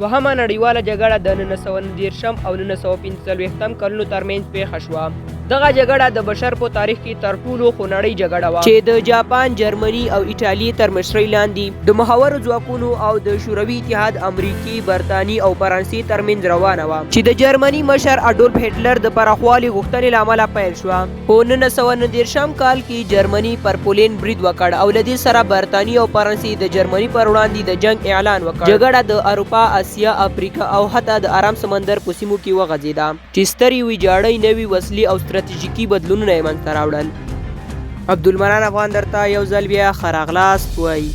دوهمه نړیواله جګړه د 1919 او 1945 کلونو ترمنځ پیښه شوه. دغه جګړه د بشر په تاریخ کې تر ټولو خونړۍ جګړه وه چې د جاپان، جرمني او ایټالیا تر مشرۍ لاندې د محورو ځواکونو او د شوروي اتحاد، امریکي، برتانیې او فرانسې ترمنځ روانه وه چې د جرمني مشر اډولف هټلر د پراخوالي غوښتنې له امله پیل شوه. په 1919 کال کې جرمني پر پولینډ برید وکړ او له دې سره برتانیې او فرانسې د جرمني پر وړاندې د جنگ اعلان وکړ. جګړه د اروپا، اسیا، افریقا او حتی د آرام سمندر په سیمو کې وغځېده چې سترې ویجاړۍ، نوې وسلې او ستراتیژیکي بدلونونه یې منځته راوړل. عبدالمنان افغان درته یو ځل بیا ښه راغلاست وایي.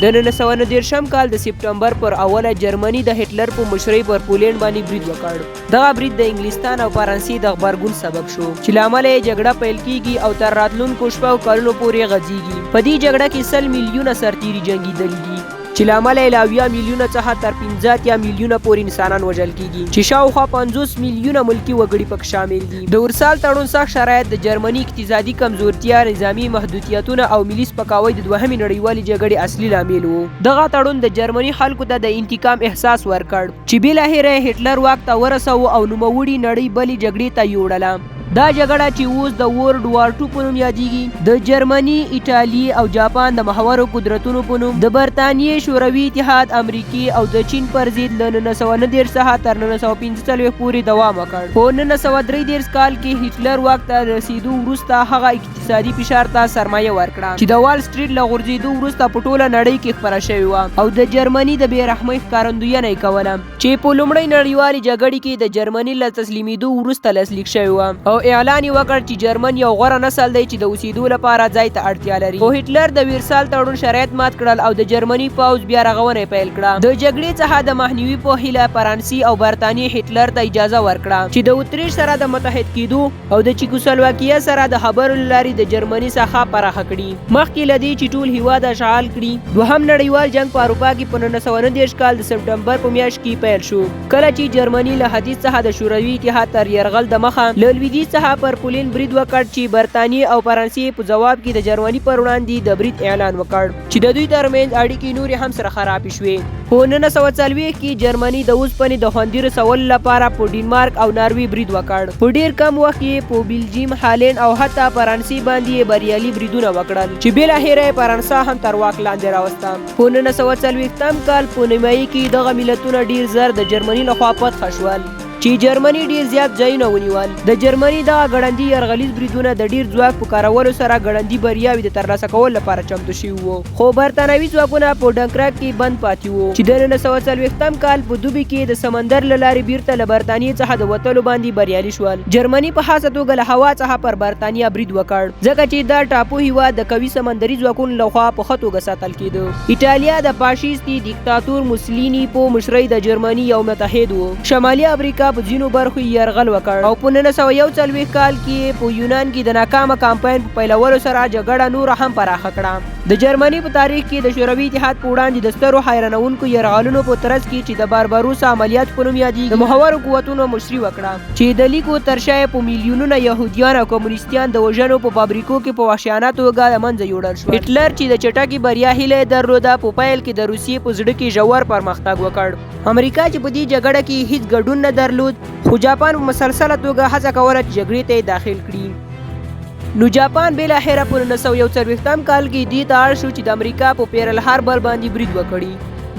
د 1919 کال د سپټمبر پر اوله جرمني د هټلر په مشرۍ پر پولینډ باندې برید وکړ. دغه برید د انګلستان او فرانسې د غبرګون سبب شو چې له امله یې جګړه پیل کیږي او تر راتلونکو شپږو کلونو پورې غځېږي. په دې جګړه کې 100 میلیونه سرتیري جنګېدلي دي چې له امله یې له 80 میلیونه څخه تر 15 میلیونه پورې انسانان وژل کیږي چې شاوخوا 50 میلیونه ملکي وګړي پکې شامل دي. د ورسال تړون سخت شرایط د جرمني اقتصادي کمزورتیا، نظامي محدودیتونه او ملي سپکاوی د دوهمې نړیوالې جګړې اصلي لامل و. دغه تړون د جرمني خلکو ته د انتقام احساس ورکړ چې بالاخره هټلر واک ته ورسوه او نوموړي نړۍ بلې جګړې ته یوړله. دا جګړه چې اوس د ورلډ وار 2 په نوم یادېږي د جرمني، ایټالیا او جاپان د محورو قدرتونو په نوم د برتانیې، شوروي اتحاد، امریکي او د چین پر ضد له 1919 څخه تر 1945 پورې دوام وکړ. په 1933 کال کې هټلر واک ته رسیدو وروسته هغه اقتصادي فشار ته سرمایه ورکړه چې د وال سټریټ له غورځېدو وروسته په ټوله نړۍ کې خپره شوې وه او د جرمني د بې رحمۍ ښکارندویانه یې کوله چې په لومړۍ نړیوالې جګړې کې د جرمني له تسلیمېدو وروسته لاسلیک شوې وه او اعلان یې وکړ چې جرمن یو غوره نسل دی چې د اوسېدو لپاره ځای ته اړتیا لري. خو هټلر د ورسال تړون شرایط مات کړل او د جرمني پوځ بیا رغونه پیل کړه. د جګړې څخه د مخنیوي په هیله فرانسې او برتانیې هټلر ته اجازه ورکړه چې د اتریش سره د متحد کېدو او د چیکوسلواکیا سره د خبرو له لارې د جرمني څخه پراخه کړي مخکې له دې چې ټول هېواد اشغال کړي. دوهم نړیوال جنګ په اروپا کې په 1919 کال د سپټمبر په میاشت کې پیل شو کله چې جرمني له ختیځ څخه د شوروي اتحاد تر یرغل د مخه له لویدیځ څخه پر پولینډ برید وکړ چې برتانیې او فرانسې په جواب کې د جرمني پر وړاندې د برید اعلان وکړ چې د دوی ترمنځ اړیکې نورې هم سره خرابې شوې. په 1940 کې جرمني د اوسپنې د خوندي رسولو لپاره په ډینمارک او ناروې برید وکړ. په ډیر کم وخت کې په بلجیم، هالند او حتی فرانسې باندې بریالي بریدونه وکړل چې بالاخره فرانسه هم تر واک لاندې راوسته. په 1940 کال په نیمایي کې دغه ملتونه ډیر زر د جرمني لخوا فتح شول چې جرمني ډیر زیات ځایونه ونیول. د جرمني دغه ګړندي یرغلیز بریدونه د ډیر ځواک په کارولو سره ګړندي بریاوې د ترلاسه کولو لپاره چمتو شوي وو. خو برتانوي ځواکونه په ډنکرک کې بند پاتې وو چې د 1940 کال په دوبي کې د سمندر له لارې بیرته له برتانیې څخه د وتلو باندې بریالي شول. جرمني په خاصه توګه له هوا څخه پر برتانیا برید وکړ ځکه چې دا ټاپو هېواد د قوي سمندري ځواکونو لخوا په ښه توګه ساتل کېده. ایټالیا د فاشیستي دیکتاتور موسولیني په مشرۍ د جرمني یو متحد و. شمالي افریقا په ځینو برخو یرغل وکړ او په 1941 کال کې په یونان کې د ناکامه کامپاین په پیلولو سره جګړه نور هم پراخه کړه. د جرمني په تاریخ کې د شوروي اتحاد په وړاندې د سترو حیرانونکو یرغلونو په ترڅ کې چې د بارباروسا عملیات په نوم یادېږي د محورو قوتونو مشري وکړه چې د لیکو تر شا په میلیونونه یهودیان او کمونیستیان د وژنو په فابریکو کې په وحشیانه توګه له منځه یوړل شول. هټلر چې د چټکې بریا هیله درلوده په پیل کې د روسیې په زړه کې ژور پرمختګ وکړ. امریکا چې په دې جګړه کې هیڅ ګډون نه درلود خو جاپان په مسلسله توګه هڅه کوله چې جګړې ته داخل کړي. نو جاپان بالاخره په 1940 کال کې دې ته اړ شو چې د امریکا په پیرل هاربر باندې برید وکړي.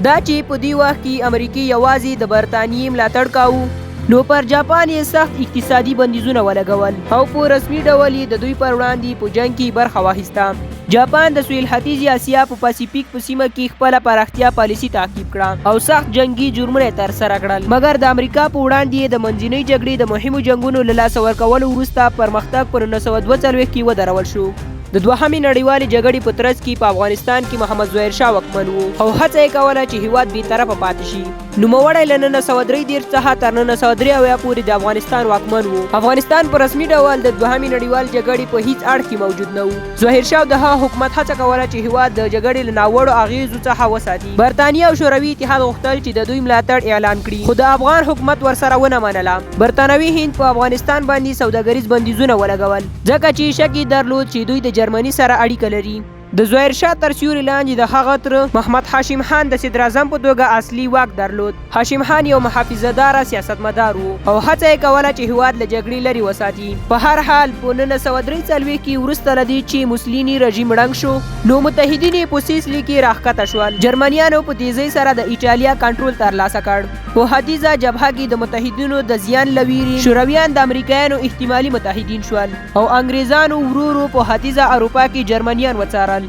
دا چې په دې وخت کې امریکای یوازې د برتانیې ملاتړ کاوه نو پر جاپان یې سخت اقتصادي بندیزونه ولګول او په رسمي ډول یې د دوی پر وړاندې په جنګ کې برخه واخیسته. جاپان د سویل ختیځې اسیا په پاسفیک په سیمه کې خپله پراختیا پالیسي تعقیب کړه او سخت جنگي جرمونه یې ترسره کړل مګر د امریکا په وړاندې د منځنۍ جګړې د مهمو جنګونو له لاسه ورکولو وروسته پرمختګ په 1942 کې ودرول شو. د دوهمې نړیوالې جګړې په ترڅ کې په افغانستان کې محمد ظاهر شاه واکمن و او هڅه یې کوله چې هېواد بې طرفه پاتې شي. نوموړی له 1933 څخه تر 1983 پورې د افغانستان واکمن و. افغانستان په رسمي ډول د دوهمې نړیوالې جګړې په هیڅ اړخ کې موجود نه و. ظاهر شاه د هغه حکومت هڅه کوله چې هېواد د جګړې له ناوړو اغېزو څخه وساتي. برتانیه او شوروي اتحاد غوښتل چې د دوی ملاتړ اعلان کړي خو د افغان حکومت ورسره ونه منله. برتانوي هند په افغانستان باندې سوداګریز بندیزونه ولګول ځکه چې شک یې درلود چې دوی د جرمني سره اړیکه لري. د ظاهر شاه تر سیوري لاندې د هغه تر محمد هاشم خان د صدر اعظم په توګه اصلي واک درلود. هاشم خان یو محافظه‌دار سیاستمدار و او هڅه یې کوله چې هیواد له جګړې لرې وساتي. په هر حال په 1943 کې وروسته له دې چې موسولیني رژیم ړنګ شو نو متحدین یې په سیسلي کې راښکته شول. جرمنیانو په تیزۍ سره د ایټالیا کنټرول ترلاسه کړ. په ختیځه جبهه کې د متحدینو د زیان له ویرې شورویان د امریکایانو احتمالي متحدین شول او انګریزانو ورو ورو په ختیځه اروپا کې جرمنیان وڅارل.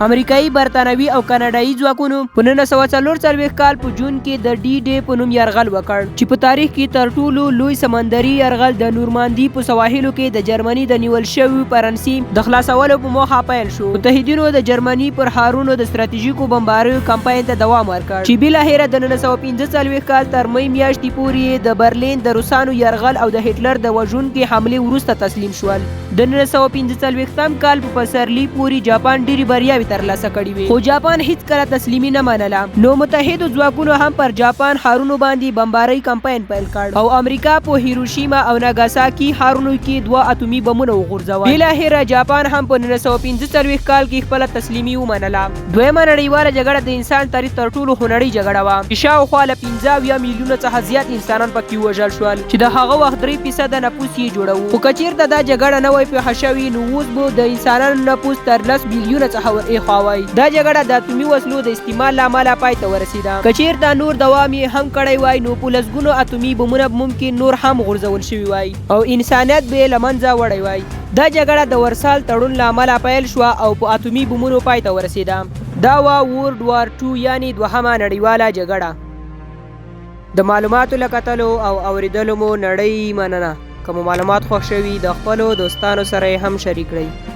امریکایي، برتانوي او کاناډایي ځواکونو په 1944 کال په جون کې د ډي ډے په نوم یرغل وکړ چې په تاریخ کې تر ټولو لوی سمندري یرغل د نورماندي په سواحلو کې د جرمني د نیول شوي فرانسې د خلاصولو په موخه پیل شو. متحدینو د جرمني پر ښارونو د ستراتیژیکو بمباریو کمپاین ته دوام ورکړ چې بالاخره د 1945 کال تر مې میاشتې پورې د برلین د روسانو یرغل او د هټلر د وژونکې حملې وروسته تسلیم شول. د 1945 کال په پسرلي پورې جاپان ډېرې بریاوې ترلاسه کړې وې، خو جاپان هیڅ کله تسلیمي نه منله. نو متحدو ځواکونو هم پر جاپان ښارونو باندې بمبارۍ کمپاین پیل کړ او امریکا په هیروشیما او ناګاساکي ښارونو کې 2 اتومي بمونه وغورځول. بالاخره جاپان هم په 1945 کال کې خپله تسلیمي ومنله. دویمه نړیواله جګړه د انسان تاریخ تر ټولو خونړۍ جګړه وه چې شاوخوا له 15 میلیونه څخه زیات انسانان پکې ووژل شول چې د هغه وخت 3% نفوس یې جوړوو. خو که چېرته دا جګړه نه وای پیښه شوې نو اوس به د انسانانو نفوس تر 10 میلیونه څخه ور خواوی. دا جګړه د اتومي وسلو د استعمال له امله پای ته ورسېده. که چېرته نور دوام یې هم کړی وای نو په لسګونو اتومي بمونه ممکن نور هم غورځول شوي وای او انسانیت به یې له منځه وړی وای. دا جګړه د ورسال تړون له امله پیل شوه او په اتومي بمونو پای ته ورسېده. دا وه ورلډ وار 2 یعنې دوهمه نړیواله جګړه. د معلوماتو له کتلو او اورېدلو مو نړۍ مننه. که مو معلومات خوښ شوي د خپلو دوستانو سره یې هم شریک کړئ.